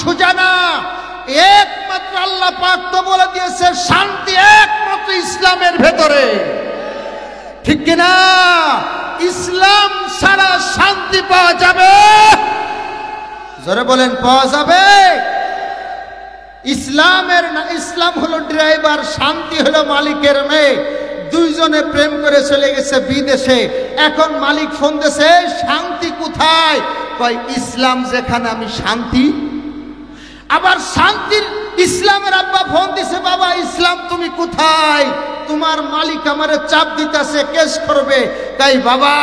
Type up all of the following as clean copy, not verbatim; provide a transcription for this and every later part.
খুঁজে না, একমাত্র আল্লাহ পাক তো বলে দিয়েছে শান্তি একমাত্র ইসলামের ভেতরে, ঠিক কিনা? ইসলাম ছাড়া শান্তি পাওয়া যাবে? জোরে বলেন, পাওয়া যাবে? ইসলামের না, ইসলাম হলো ড্রাইভার, শান্তি হলো মালিকের মেয়ে। দুইজনে প্রেম করে চলে গেছে বিদেশে, এখন মালিক ফোন দিয়েছে, শান্তি কোথায়? কয় ইসলাম যেখানে আমি শান্তি। আবার শান্তির ইসলামের আব্বা ফোন দিছে, বাবা ইসলাম তুমি কোথায়? তোমার মালিক আমারে চাপ দিতেছে, কেস করবে। তাই বাবা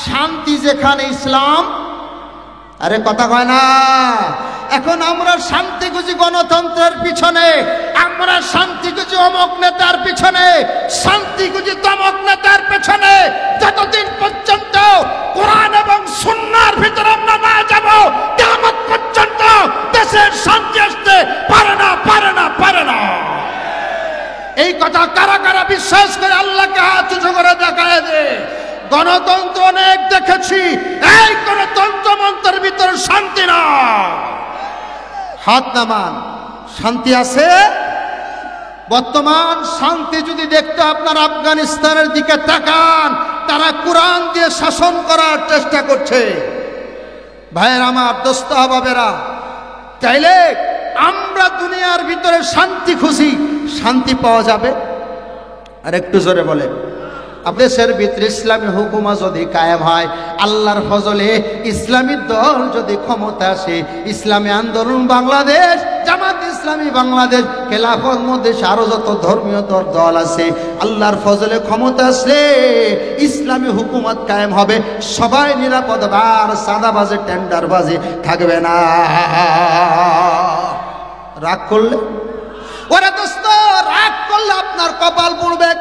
শান্তি যেখানে ইসলাম। আরে কথা কয় না। এখন আমরা শান্তি খুঁজি গণতন্ত্রের পিছনে, আমরা শান্তি খুঁজি অমুক নেতার পিছনে, শান্তি খুঁজি তমুক নেতার পেছনে। যতদিন পর্যন্ত কোরআন এবং সুন্নাহর ভিতরে আমরা না যাব, কিয়ামত পর্যন্ত দেশের শান্তি আসতে পারে না, পারে না, পারে না। এই কথা কারা কারা বিশ্বাস করে আল্লাহকে হাত উঁচু করে দেখায় দে। গণতন্ত্র অনেক দেখেছি, এই গণতন্ত্র মন্ত্রের ভিতরে শান্তি না। হাত নামান, শান্তি আছে? বর্তমান শান্তি যদি দেখতে আপনার আফগানিস্তানের দিকে তাকান, তারা কোরআন দিয়ে শাসন করার চেষ্টা করছে। ভাইয়ের আমার, দোস্ত আহবাবেরা, চাইলে আমরা দুনিয়ার ভিতরে শান্তি খুঁজি, শান্তি পাওয়া যাবে? আর একটু জোরে বলে, দেশের ভিতরে ইসলামী হুকুমা যদি কায়েম হয়, আল্লাহর ফজলে ইসলামী দল যদি ক্ষমতা আসে, ইসলামী আন্দোলন বাংলাদেশ, জামাত ইসলামী বাংলাদেশ, খেলাফত মধ্যে আরো যত ধর্মীয় দল আছে, আল্লাহর ফজলে ক্ষমতা আসলে ইসলামী হুকুমত কায়েম হবে। সবাই নিরাপদ, আর সাদাবাজে টেন্ডারবাজে থাকবে না। রাগ করলে, ওরে দোস্ত, রাগ করলে আপনার কপাল পড়বে।